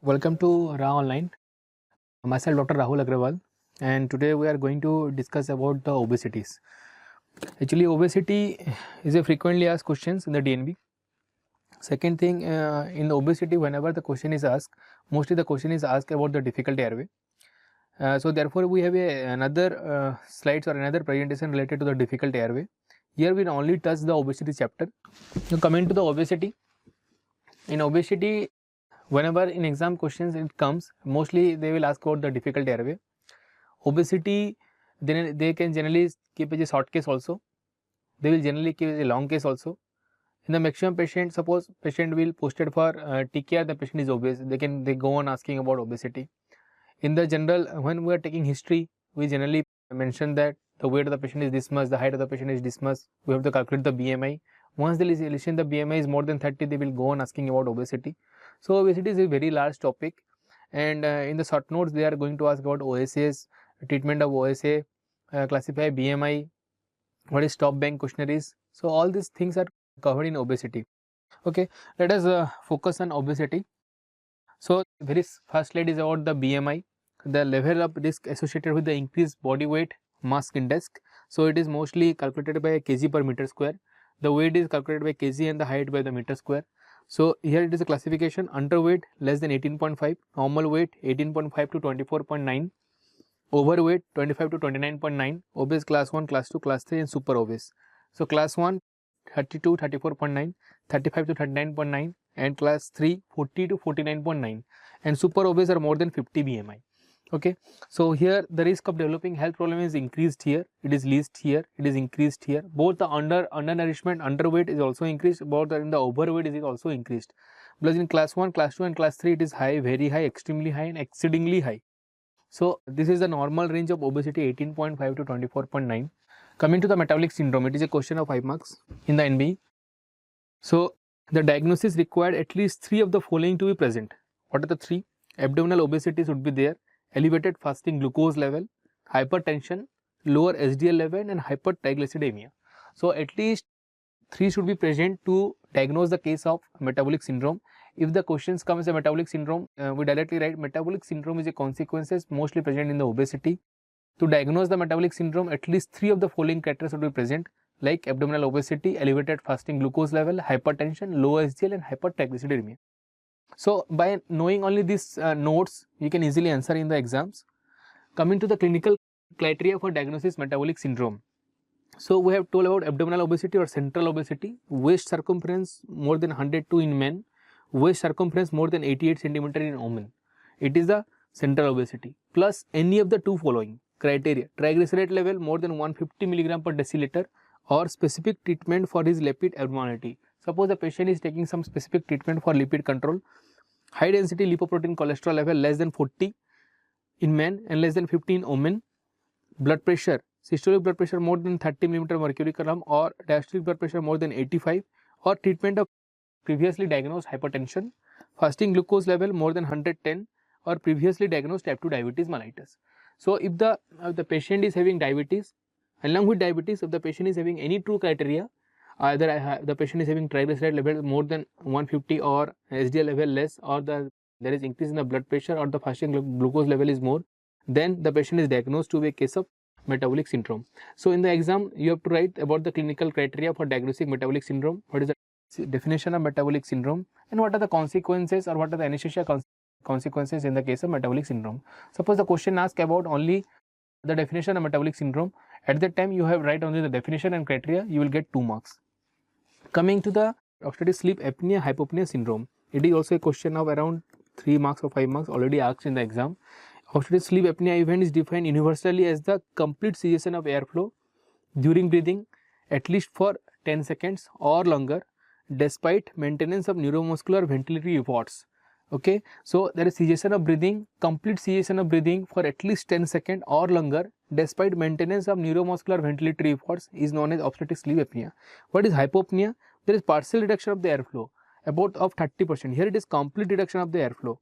Welcome to RAAONLINE. Myself Dr. Rahul Agrawal, and today we are going to discuss about the obesities. Actually, obesity is a frequently asked questions in the DNB. Second thing, in the obesity, whenever the question is asked, mostly the question is asked about the difficult airway. So therefore, we have another slides or another presentation related to the difficult airway. Here we only touch the obesity chapter. Now coming to the obesity, in obesity, whenever in exam questions it comes, mostly they will ask about the difficult airway. Obesity, then they can generally keep as a short case also. They will generally keep as a long case also. In the maximum patient, suppose patient will posted for TKR, the patient is obese. They go on asking about obesity. In the general, when we are taking history, we generally mention that the weight of the patient is this much, the height of the patient is this much. We have to calculate the BMI. Once they listen the BMI is more than 30, they will go on asking about obesity. So obesity is a very large topic, and in the short notes they are going to ask about OSAs, treatment of OSA, classify BMI, what is top bank questionnaires. So all these things are covered in obesity. Okay, let us focus on obesity. So very first slide is about the BMI, the level of risk associated with the increased body weight mass index. So it is mostly calculated by kg per meter square. The weight is calculated by kg and the height by the meter square. So here it is a classification: underweight less than 18.5, normal weight 18.5 to 24.9, overweight 25 to 29.9, obese class 1, class 2, class 3 and super obese. So class 1 32 34.9, 35 to 39.9 and class 3 40 to 49.9, and super obese are more than 50 BMI. Okay, so here the risk of developing health problem is increased here, it is least here, it is increased here. Both the undernourishment, underweight is also increased, both in the overweight is also increased. Plus in class 1, class 2 and class 3 it is high, very high, extremely high and exceedingly high. So this is the normal range of obesity 18.5 to 24.9. Coming to the metabolic syndrome, it is a question of 5 marks in the NB. So the diagnosis required at least 3 of the following to be present. What are the 3? Abdominal obesity should be there, elevated fasting glucose level, hypertension, lower HDL level and hypertriglyceridemia. So at least 3 should be present to diagnose the case of metabolic syndrome. If the questions come as a metabolic syndrome, we directly write metabolic syndrome is a consequences mostly present in the obesity. To diagnose the metabolic syndrome, at least 3 of the following criteria should be present, like abdominal obesity, elevated fasting glucose level, hypertension, low HDL and hypertriglyceridemia. So by knowing only these notes, you can easily answer in the exams. Coming to the clinical criteria for diagnosis metabolic syndrome. So we have told about abdominal obesity or central obesity, waist circumference more than 102 in men, waist circumference more than 88 cm in women. It is the central obesity. Plus any of the 2 following criteria: triglyceride level more than 150 mg per deciliter, or specific treatment for his lipid abnormality. Suppose the patient is taking some specific treatment for lipid control. High density lipoprotein cholesterol level less than 40 in men and less than 50 in women. Blood pressure, systolic blood pressure more than 30 mm mercury column or diastolic blood pressure more than 85, or treatment of previously diagnosed hypertension. Fasting glucose level more than 110 or previously diagnosed type 2 diabetes mellitus. So if the patient is having diabetes, along with diabetes, if the patient is having any 2 criteria, either the patient is having triglyceride level more than 150 or HDL level less, or there is increase in the blood pressure or the fasting glucose level is more, then the patient is diagnosed to be a case of metabolic syndrome. So in the exam you have to write about the clinical criteria for diagnosing metabolic syndrome, what is the definition of metabolic syndrome, and what are the consequences or what are the anesthesia consequences in the case of metabolic syndrome. Suppose the question asks about only the definition of metabolic syndrome, at that time you have write only the definition and criteria, you will get 2 marks. Coming to the obstructive sleep apnea hypopnea syndrome, it is also a question of around 3 marks or 5 marks already asked in the exam. Obstructive sleep apnea event is defined universally as the complete cessation of airflow during breathing at least for 10 seconds or longer despite maintenance of neuromuscular ventilatory efforts. Okay, so there is cessation of breathing, complete cessation of breathing for at least 10 seconds or longer despite maintenance of neuromuscular ventilatory efforts is known as obstructive sleep apnea. What is hypopnea? There is partial reduction of the airflow about of 30%. Here it is complete reduction of the airflow.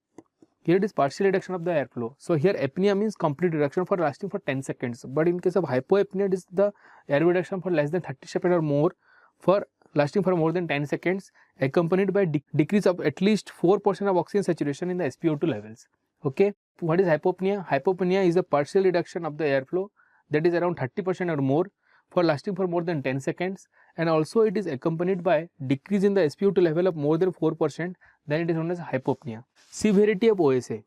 Here it is partial reduction of the airflow. So here apnea means complete reduction for lasting for 10 seconds. But in case of hypoapnea, it is the air reduction for less than 30 seconds or more for lasting for more than 10 seconds, accompanied by decrease of at least 4% of oxygen saturation in the SpO2 levels. Okay, what is hypopnea? Hypopnea is a partial reduction of the airflow, that is around 30% or more, for lasting for more than 10 seconds, and also it is accompanied by decrease in the SpO2 level of more than 4%, then it is known as hypopnea. Severity of OSA.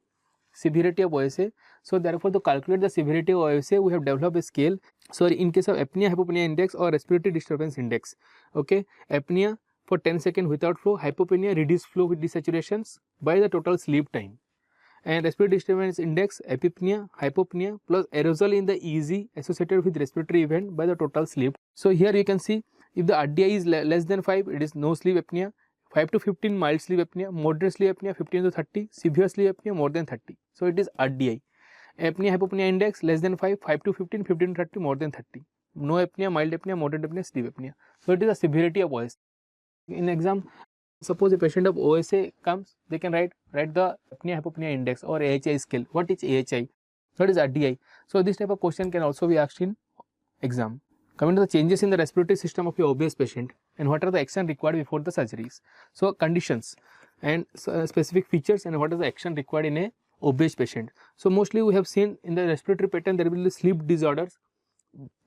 Severity of OSA. So therefore, to calculate the severity of OSA, we have developed a scale. So in case of apnea hypopnea index or respiratory disturbance index, okay, apnea for 10 seconds without flow, hypopnea reduced flow with desaturations by the total sleep time, and respiratory disturbance index apnea hypopnea plus aerosol in the EZ associated with respiratory event by the total sleep. So here you can see, if the RDI is less than 5, it is no sleep apnea. 5 to 15 mild sleep apnea, moderate sleep apnea 15 to 30, severe sleep apnea more than 30. So it is RDI. Apnea hypopnea index less than 5, 5 to 15, 15 to 30, more than 30. No apnea, mild apnea, moderate apnea, sleep apnea. So it is the severity of OSA. In exam, suppose a patient of OSA comes, they can write the apnea hypopnea index or AHI scale. What is AHI? What is RDI? So this type of question can also be asked in exam. Coming to the changes in the respiratory system of your obese patient, and what are the action required before the surgeries. So conditions and specific features, and what is the action required in a obese patient. So mostly we have seen in the respiratory pattern there will be sleep disorders,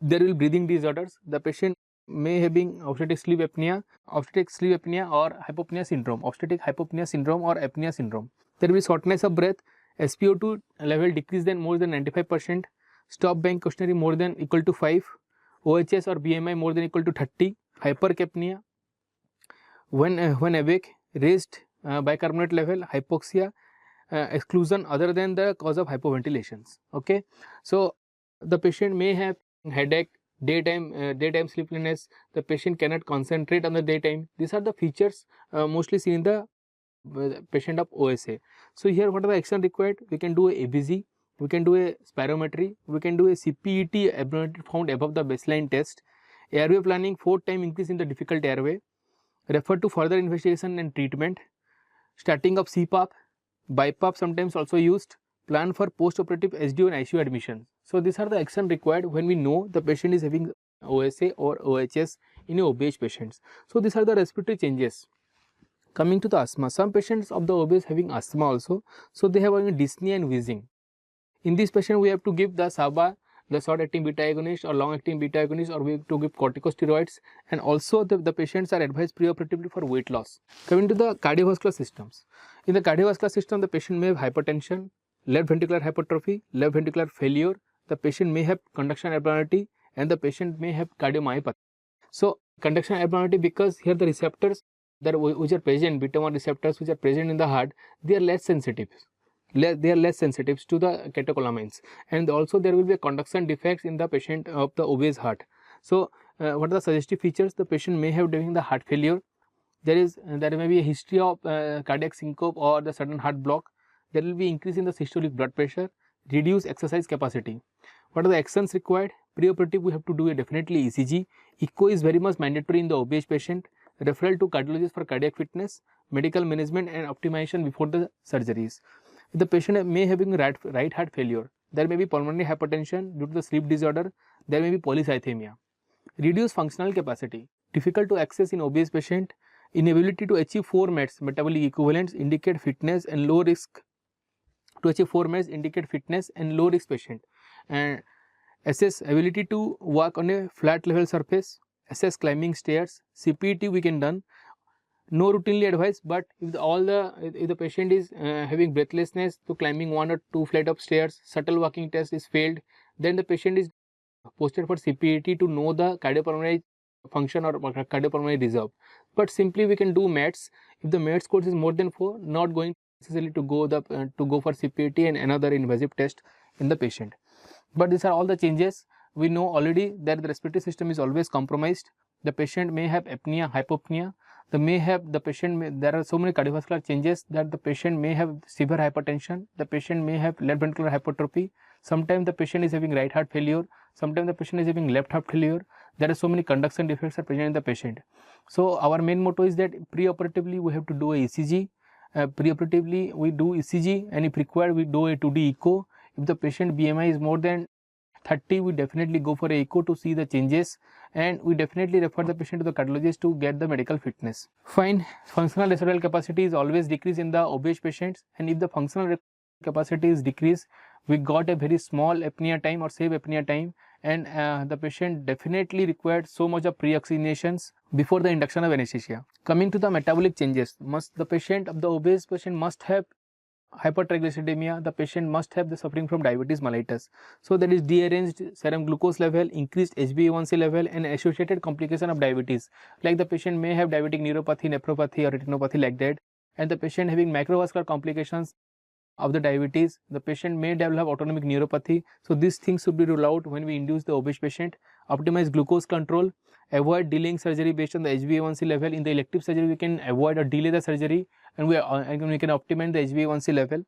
there will be breathing disorders. The patient may having obstetric sleep apnea or hypopnea syndrome, obstetric hypopnea syndrome or apnea syndrome. There will be shortness of breath, SpO2 level decreased than more than 95%, stop bank questionnaire more than equal to 5, OHS or BMI more than equal to 30, hypercapnia, when awake, raised bicarbonate level, hypoxia, exclusion other than the cause of hypoventilations. Okay, so the patient may have headache, daytime sleepiness, the patient cannot concentrate on the daytime. These are the features mostly seen in the patient of OSA. So here what are the action required? We can do a ABG, we can do a spirometry, we can do a CPET abnormality found above the baseline test, airway planning, 4-time increase in the difficult airway, refer to further investigation and treatment, starting of CPAP, BiPAP sometimes also used, plan for post-operative SDO and ICU admission. So these are the action required when we know the patient is having OSA or OHS in obese patients. So these are the respiratory changes. Coming to the asthma, some patients of the obese having asthma also, so they have dyspnea and wheezing. In this patient, we have to give the SABA, the short-acting beta agonist or long-acting beta agonist, or we have to give corticosteroids, and also the patients are advised preoperatively for weight loss. Coming to the cardiovascular systems, in the cardiovascular system, the patient may have hypertension, left ventricular hypertrophy, left ventricular failure, the patient may have conduction abnormality, and the patient may have cardiomyopathy. So conduction abnormality, because here the receptors that which are present, beta 1 receptors which are present in the heart, they are less sensitive. They are less sensitive to the catecholamines, and also there will be a conduction defects in the patient of the obese heart. So what are the suggestive features? The patient may have during the heart failure, there may be a history of cardiac syncope or the sudden heart block, there will be increase in the systolic blood pressure, reduce exercise capacity. What are the actions required? Preoperative, we have to do a definitely ECG, echo is very much mandatory in the obese patient, referral to cardiologist for cardiac fitness, medical management and optimization before the surgeries. The patient may having right heart failure, there may be pulmonary hypertension due to the sleep disorder, there may be polycythemia. Reduced functional capacity, difficult to access in obese patient, inability to achieve 4 METs, metabolic equivalents, indicate fitness and low risk. To achieve 4 METs indicate fitness and low risk patient. And assess ability to walk on a flat level surface, assess climbing stairs, CPET we can done. No routinely advised, but if the patient is having breathlessness to climbing 1 or 2 flight of stairs, subtle walking test is failed, then the patient is posted for CPET to know the cardiopulmonary function or cardiopulmonary reserve. But simply we can do METs. If the METs score is more than 4, not going necessarily to go for CPET and another invasive test in the patient. But these are all the changes. We know already that the respiratory system is always compromised. The patient may have apnea, hypopnea. There are so many cardiovascular changes that the patient may have severe hypertension, the patient may have left ventricular hypertrophy, sometimes the patient is having right heart failure, sometimes the patient is having left heart failure. There are so many conduction defects are present in the patient. So our main motto is that preoperatively we have to do a ECG, preoperatively we do ECG, and if required we do a 2D echo. If the patient BMI is more than 30, we definitely go for a echo to see the changes, and we definitely refer the patient to the cardiologist to get the medical fitness. Fine, functional respiratory capacity is always decreased in the obese patients, and if the functional capacity is decreased, we got a very small apnea time or save apnea time, and the patient definitely required so much of pre-oxygenations before the induction of anesthesia. Coming to the metabolic changes, the obese patient must have hypertriglyceridemia, the patient must have the suffering from diabetes mellitus. So that is dearranged serum glucose level, increased HbA1c level, and associated complication of diabetes, like the patient may have diabetic neuropathy, nephropathy, or retinopathy like that, and the patient having macrovascular complications of the diabetes, the patient may develop autonomic neuropathy. So these things should be ruled out when we induce the obese patient. Optimize glucose control, avoid delaying surgery based on the HbA1c level. In the elective surgery, we can avoid or delay the surgery, and we can optimize the HbA1c level.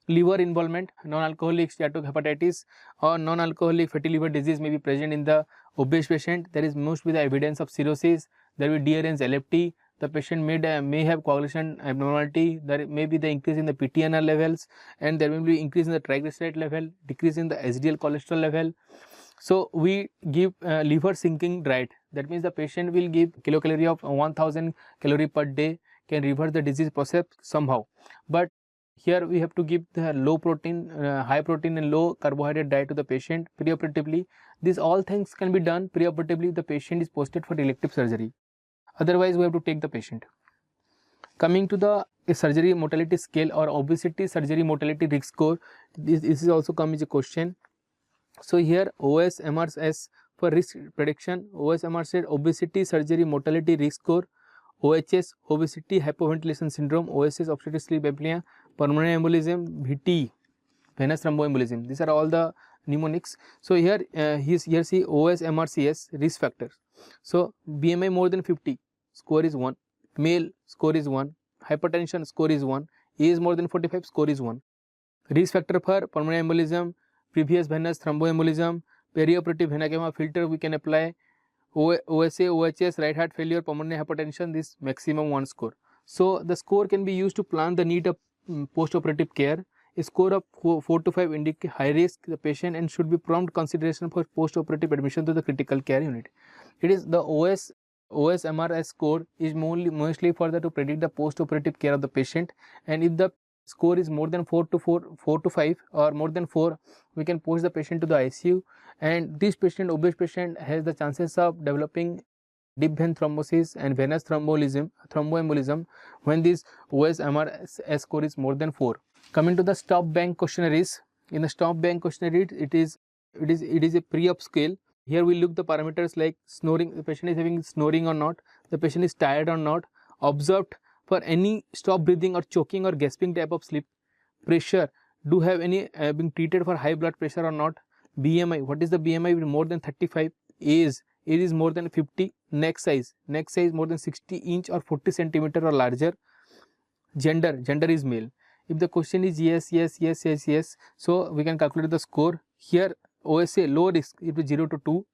Liver involvement, non-alcoholic steatohepatitis or non-alcoholic fatty liver disease may be present in the obese patient. There is mostly the evidence of cirrhosis. There will be dearranged LFT. The patient may have coagulation abnormality. There may be the increase in the PTNR levels, and there will be increase in the triglyceride level, decrease in the HDL cholesterol level. So we give liver sinking diet. That means the patient will give kilocalorie of 1000 calorie per day, can reverse the disease process somehow. But here we have to give the low protein, high protein and low carbohydrate diet to the patient preoperatively. These all things can be done preoperatively if the patient is posted for elective surgery. Otherwise, we have to take the patient. Coming to the surgery mortality scale or obesity surgery mortality risk score, this is also come as a question. So here OSMR says for risk prediction, OSMR said obesity surgery mortality risk score, OHS obesity hypoventilation syndrome, OSS obstructive sleep apnea, pulmonary embolism, VT venous thromboembolism. These are all the mnemonics. So here see OSMRCS risk factors. So BMI more than 50 score is 1, male score is 1, hypertension score is 1, age more than 45 score is 1. Risk factor for pulmonary embolism, previous venous thromboembolism, perioperative vena cava filter we can apply, OSA, OHS, right heart failure, pulmonary hypertension, this maximum 1 score. So the score can be used to plan the need of post-operative care. A score of 4 to 5 indicate high risk the patient and should be prompt consideration for post-operative admission to the critical care unit. It is the OSMRS score is mostly for to predict the post-operative care of the patient, and if the score is more than 4 to 5 or more than 4, we can push the patient to the ICU, and this patient, obese patient, has the chances of developing deep vein thrombosis and venous thromboembolism when this OSMRS score is more than 4. Coming to the stop bank questionnaires, in the stop bank questionnaire it is a pre-op scale. Here we look the parameters like snoring, the patient is having snoring or not, the patient is tired or not, observed for any stop breathing or choking or gasping type of sleep, pressure, do have any being treated for high blood pressure or not, BMI, what is the BMI more than 35, age is more than 50, neck size more than 60 inch or 40 centimeter or larger, gender is male. If the question is yes, so we can calculate the score. Here OSA low risk it is 0 to 2,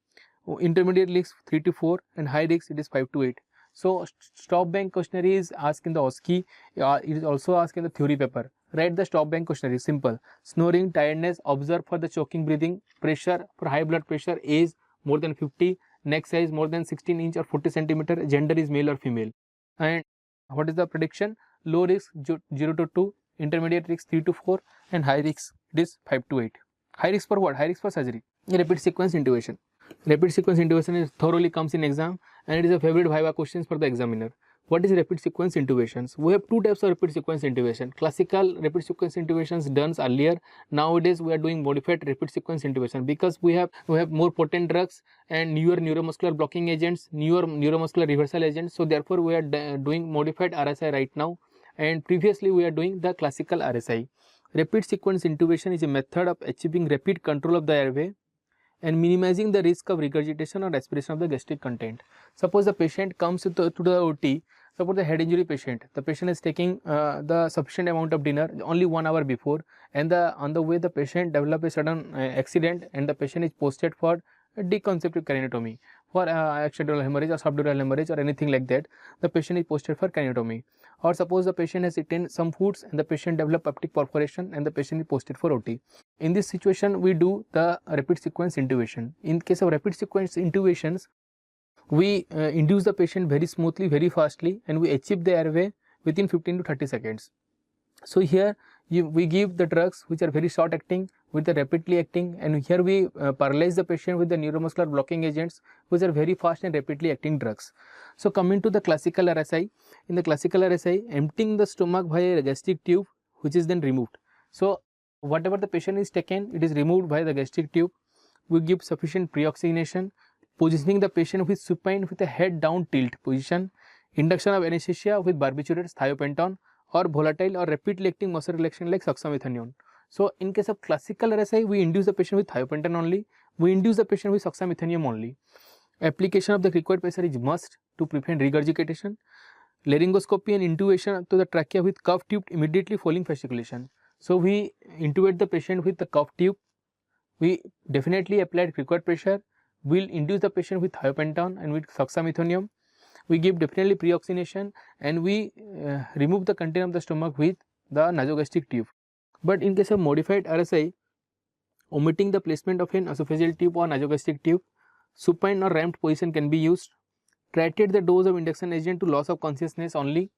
intermediate risk 3 to 4, and high risk it is 5 to 8. So stop bank questionnaire is asked in the OSCE, it is also asked in the theory paper. Write the stop bank questionnaire, simple. Snoring, tiredness, observe for the choking breathing, pressure for high blood pressure, age more than 50, neck size more than 16 inch or 40 centimeter, gender is male or female. And what is the prediction? Low risk 0 to 2, intermediate risk 3 to 4, and high risk it is 5 to 8. High risk for what? High risk for surgery. Rapid sequence intubation. Rapid sequence intubation is thoroughly comes in exam, and it is a favorite viva questions for the examiner. What is rapid sequence intubations? We have two types of rapid sequence intubation. Classical rapid sequence intubations done earlier. Nowadays we are doing modified rapid sequence intubation because we have more potent drugs and newer neuromuscular blocking agents, newer neuromuscular reversal agents. So therefore we are doing modified RSI right now, and previously we are doing the classical RSI. Rapid sequence intubation is a method of achieving rapid control of the airway and minimizing the risk of regurgitation or aspiration of the gastric content. Suppose the patient comes to the OT, suppose the head injury patient, the patient is taking the sufficient amount of dinner only 1 hour before, and on the way the patient develop a sudden accident and the patient is posted for deconceptive craniotomy. For extradural hemorrhage or subdural hemorrhage or anything like that, the patient is posted for craniotomy. Or suppose the patient has eaten some foods and the patient develop peptic perforation and the patient is posted for OT. In this situation, we do the rapid sequence intubation. In case of rapid sequence intubations, we induce the patient very smoothly, very fastly, and we achieve the airway within 15 to 30 seconds. So here we give the drugs which are very short acting with the rapidly acting, and here we paralyze the patient with the neuromuscular blocking agents which are very fast and rapidly acting drugs. So coming to the classical RSI, in the classical RSI, emptying the stomach via a gastric tube which is then removed. So whatever the patient is taken, it is removed by the gastric tube. We give sufficient pre-oxygenation, positioning the patient with supine with a head down tilt position, induction of anesthesia with barbiturates, thiopenton, or volatile or rapidly acting muscle relaxant like succinylcholine. So in case of classical RSI, we induce the patient with thiopenton only, we induce the patient with succinylcholine only. Application of the required pressure is must to prevent regurgitation. Laryngoscopy and intubation to the trachea with cuff tube immediately following fasciculation. So we intubate the patient with the cuff tube, we definitely apply required pressure, we will induce the patient with thiopenton and with succinylcholine. We give definitely pre-oxygenation and we remove the content of the stomach with the nasogastric tube. But in case of modified RSI, omitting the placement of an esophageal tube or nasogastric tube, supine or ramped position can be used. Titrate the dose of induction agent to loss of consciousness only.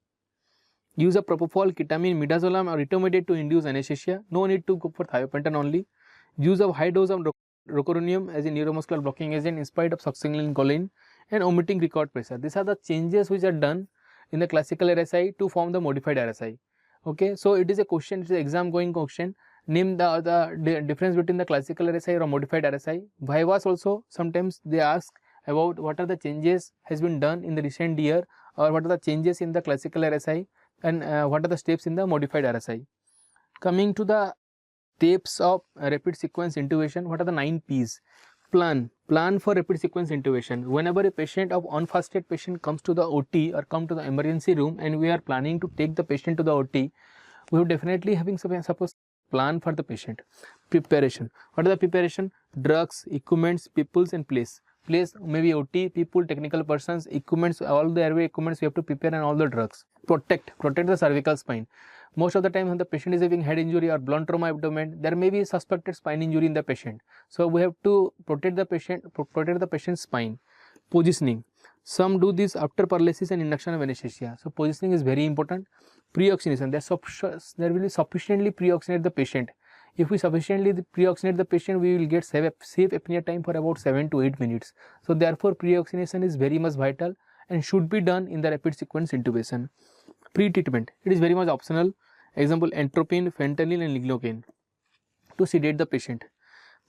Use of propofol, ketamine, midazolam or intermediate to induce anesthesia. No need to go for thiopenton only. Use of high dose of rocuronium as a neuromuscular blocking agent in spite of succinylcholine, and omitting record pressure. These are the changes which are done in the classical RSI to form the modified RSI. Okay, so it is a question, it is an exam going question. Name the difference between the classical RSI or modified RSI. Vivas also sometimes they ask about what are the changes has been done in the recent year, or what are the changes in the classical RSI, and what are the steps in the modified RSI. Coming to the steps of rapid sequence intubation, what are the 9 P's? Plan for rapid sequence intubation. Whenever a patient of unfasted patient comes to the OT or come to the emergency room and we are planning to take the patient to the OT, we are definitely having suppose plan for the patient. Preparation. What are the preparation? Drugs, equipments, peoples and place. Place maybe OT, people, technical persons, equipments, all the airway equipments we have to prepare, and all the drugs. Protect the cervical spine. Most of the time when the patient is having head injury or blunt trauma abdomen, there may be suspected spine injury in the patient. So we have to protect the patient's spine. Positioning. Some do this after paralysis and induction of anesthesia. So positioning is very important. Pre-oxygenation. There will be sufficiently pre-oxygenate the patient. If we sufficiently pre-oxygenate the patient, we will get safe apnea time for about 7 to 8 minutes. So therefore pre-oxygenation is very much vital and should be done in the rapid sequence intubation. Pre-treatment, it is very much optional. Example, entropine, fentanyl and lidocaine to sedate the patient.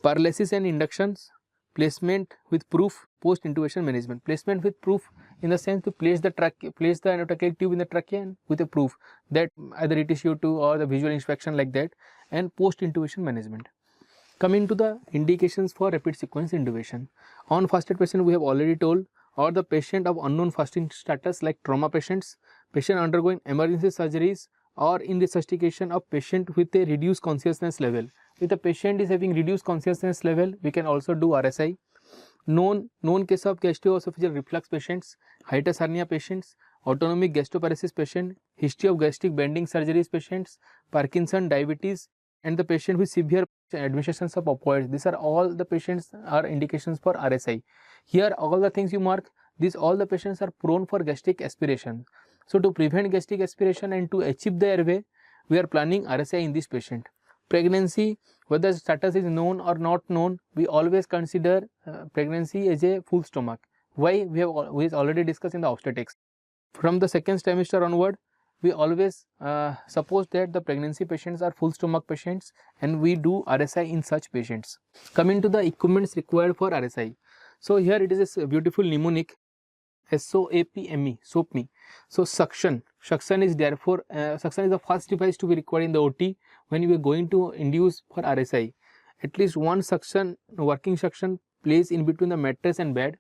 Paralysis and inductions, placement with proof, post-intubation management. Placement with proof in the sense to place the endotracheal tube in the trachea and with a proof that either it is CO2 or the visual inspection like that, and post-intubation management. Coming to the indications for rapid sequence intubation. On fasted patient we have already told, or the patient of unknown fasting status like trauma patients, patient undergoing emergency surgeries, or in resuscitation of patient with a reduced consciousness level. If the patient is having reduced consciousness level, we can also do RSI. Known case of gastroesophageal reflux patients, hiatus hernia patients, autonomic gastroparesis patient, history of gastric bending surgeries patients, Parkinson, diabetes, and the patient with severe administrations of opioids. These are all the patients are indications for RSI. Here all the things you mark, these all the patients are prone for gastric aspiration. So to prevent gastric aspiration and to achieve the airway, we are planning RSI in this patient. Pregnancy, whether status is known or not known, we always consider pregnancy as a full stomach. Why? We have already discussed in the obstetrics. From the second trimester onward, we always suppose that the pregnancy patients are full stomach patients, and we do RSI in such patients. Coming to the equipments required for RSI. So here it is a beautiful mnemonic, SOAPME, SOAPME. So suction is therefore suction is the first device to be required in the OT when we are going to induce for RSI. At least one suction, working suction placed in between the mattress and bed.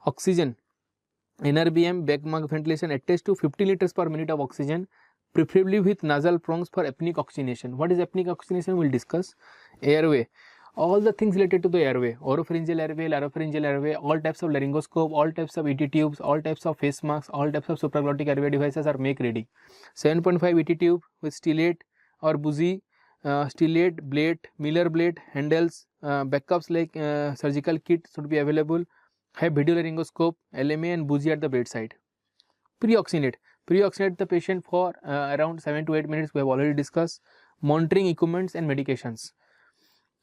Oxygen, NRBM, back mug ventilation attached to 50 liters per minute of oxygen, preferably with nasal prongs for apneic oxygenation. What is apneic oxygenation? We will discuss. Airway, all the things related to the airway, oropharyngeal airway, laryngopharyngeal airway, all types of laryngoscope, all types of ET tubes, all types of face masks, all types of supraglottic airway devices are make ready. 7.5 ET tube with stellate or buoy, stellate, blade, Miller blade, handles, backups like surgical kit should be available. Have video laryngoscope, LMA and buoy at the bedside. Pre-oxygenate the patient for around 7 to 8 minutes, we have already discussed. Monitoring equipments and medications.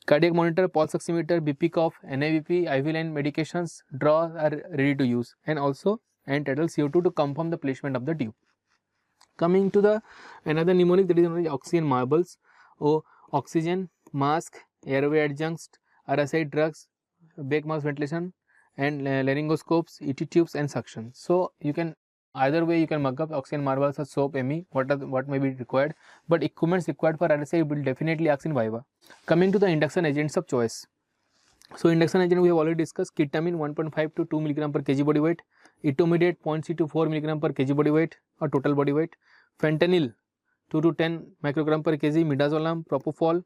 Cardiac monitor, pulse oximeter, BP cuff, NIBP, IV line medications, draws are ready to use, and also end-tidal CO2 to confirm the placement of the tube. Coming to the another mnemonic, that is known as oxygen marbles, oxygen, mask, airway adjuncts, RSI drugs, back mask ventilation, and laryngoscopes, ET tubes and suction. So you can either way you can mug up oxygen marbles or soap, ME, what may be required, but equipments required for RSI will definitely ask in Viva. Coming to the induction agents of choice. So induction agent we have already discussed. Ketamine 1.5 to 2 mg per kg body weight, etomidate 0.3 to 4 mg per kg body weight or total body weight, fentanyl 2 to 10 microgram per kg, midazolam, propofol,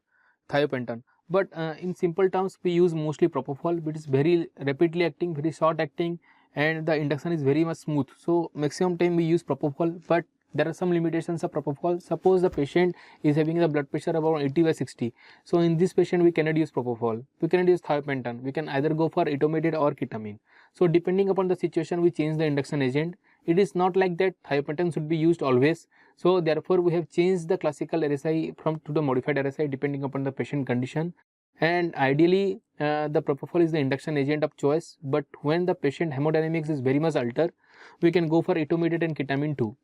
thiopental. But in simple terms we use mostly propofol, which is very rapidly acting, very short acting, and the induction is very much smooth. So maximum time we use propofol, but there are some limitations of propofol. Suppose the patient is having the blood pressure about 80/60. So in this patient we cannot use propofol. We cannot use thiopental. We can either go for etomidate or ketamine. So depending upon the situation we change the induction agent. It is not like that thiopental should be used always. So therefore we have changed the classical RSI to the modified RSI depending upon the patient condition. And ideally the propofol is the induction agent of choice, but when the patient hemodynamics is very much altered, we can go for etomidate and ketamine too.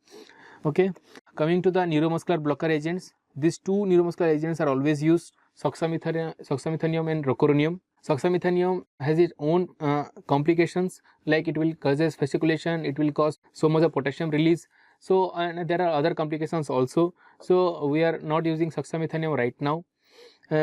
Okay, coming to the neuromuscular blocker agents, these two neuromuscular agents are always used, soxamethonium and rocuronium. Soxamethonium has its own complications, like it will cause fasciculation, it will cause so much of potassium release. So and there are other complications also. So we are not using soxamethonium right now.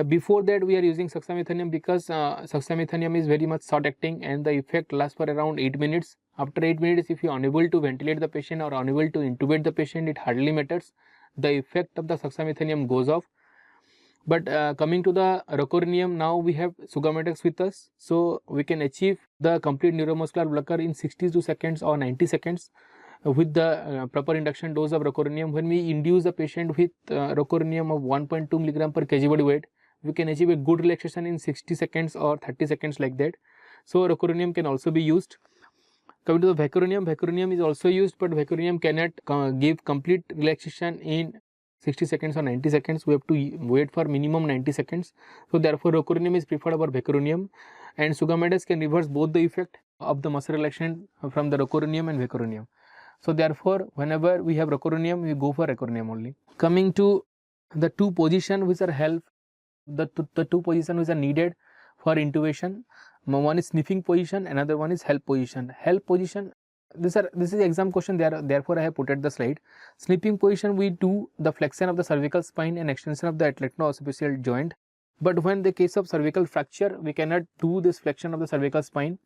Before that we are using soxamethonium because soxamethonium is very much short acting and the effect lasts for around 8 minutes. After 8 minutes, if you are unable to ventilate the patient or unable to intubate the patient, it hardly matters. The effect of the soxamethonium goes off. But coming to the rocuronium, now we have sugammadex with us, so we can achieve the complete neuromuscular blocker in 62 seconds or 90 seconds with the proper induction dose of rocuronium. When we induce the patient with rocuronium of 1.2 mg per kg body weight, we can achieve a good relaxation in 60 seconds or 30 seconds like that. So rocuronium can also be used. Coming to the vecuronium is also used, but vecuronium cannot give complete relaxation in 60 seconds or 90 seconds. We have to wait for minimum 90 seconds. So therefore rocuronium is preferred over vecuronium, and sugammadex can reverse both the effect of the muscle relaxation from the rocuronium and vecuronium. So therefore whenever we have rocuronium, we go for rocuronium only. Coming to the two positions which are the two positions which are needed for intubation. One is sniffing position, another one is help position. Help position, this is exam question, therefore I have put at the slide. Sniffing position, we do the flexion of the cervical spine and extension of the atlecno-occipital joint. But when the case of cervical fracture, we cannot do this flexion of the cervical spine.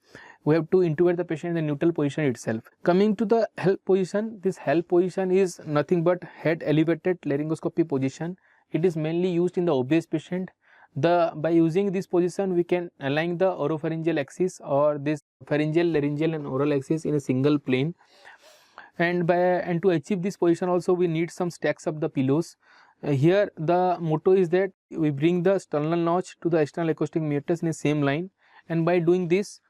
We have to intubate the patient in the neutral position itself. Coming to the help position, this help position is nothing but head elevated laryngoscopy position. It is mainly used in the obese patient. By using this position, we can align the oropharyngeal axis or this pharyngeal, laryngeal and oral axis in a single plane. And to achieve this position also, we need some stacks of the pillows. Here the motto is that we bring the sternal notch to the external acoustic meatus in the same line, and by doing this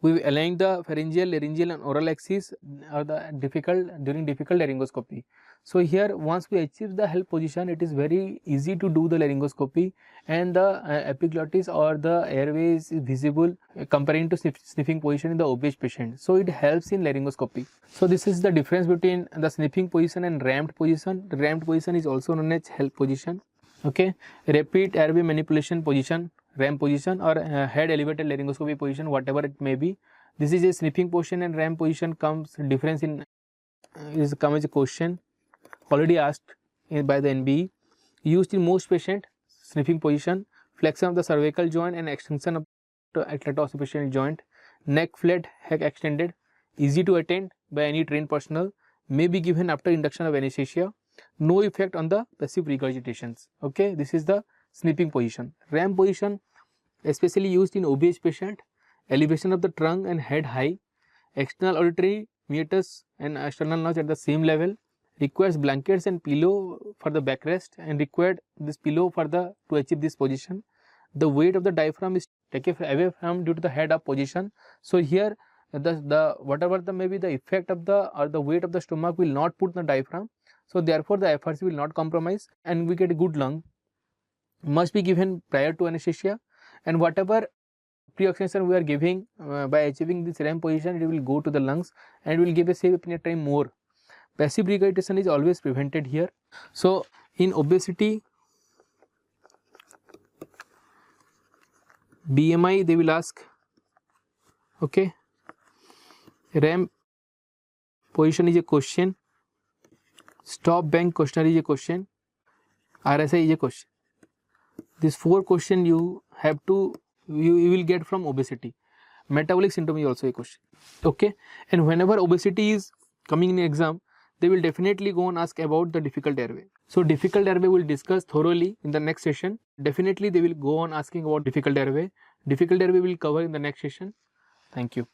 we align the pharyngeal, laryngeal and oral axis during difficult laryngoscopy. So here once we achieve the help position, it is very easy to do the laryngoscopy, and the epiglottis or the airway is visible comparing to sniffing position in the obese patient. So it helps in laryngoscopy. So this is the difference between the sniffing position and rammed position. The rammed position is also known as help position. Okay, rapid airway manipulation position, RAM position, or head elevated laryngoscopy position, whatever it may be. This is a sniffing position and RAM position comes difference in is come as a question already asked by the NBE. Used in most patient, sniffing position, flexion of the cervical joint and extension of the atlecto-occipital joint, neck flat, head extended, easy to attend by any trained personnel, may be given after induction of anesthesia, no effect on the passive regurgitations. Okay, this is the sniffing position. RAM position, especially used in obese patient, elevation of the trunk and head high, external auditory meatus and external notch at the same level, requires blankets and pillow for the backrest and required this pillow for the to achieve this position. The weight of the diaphragm is taken away from due to the head up position. So here the whatever the maybe the effect of the or the weight of the stomach will not put the diaphragm. So therefore the FRC will not compromise and we get a good lung. Must be given prior to anesthesia, and whatever pre-oxygenation we are giving by achieving this RAAM position, it will go to the lungs and will give a safe apnea time more. Passive regurgitation is always prevented here. So in obesity, BMI they will ask, okay, RAAM position is a question, stop bank questionnaire is a question, RSI is a question. These 4 questions you have to you will get from obesity. Metabolic syndrome is also a question, okay. And whenever obesity is coming in exam, they will definitely go and ask about the difficult airway. So difficult airway will discuss thoroughly in the next session. Definitely they will go on asking about difficult airway. Difficult airway will cover in the next session. Thank you.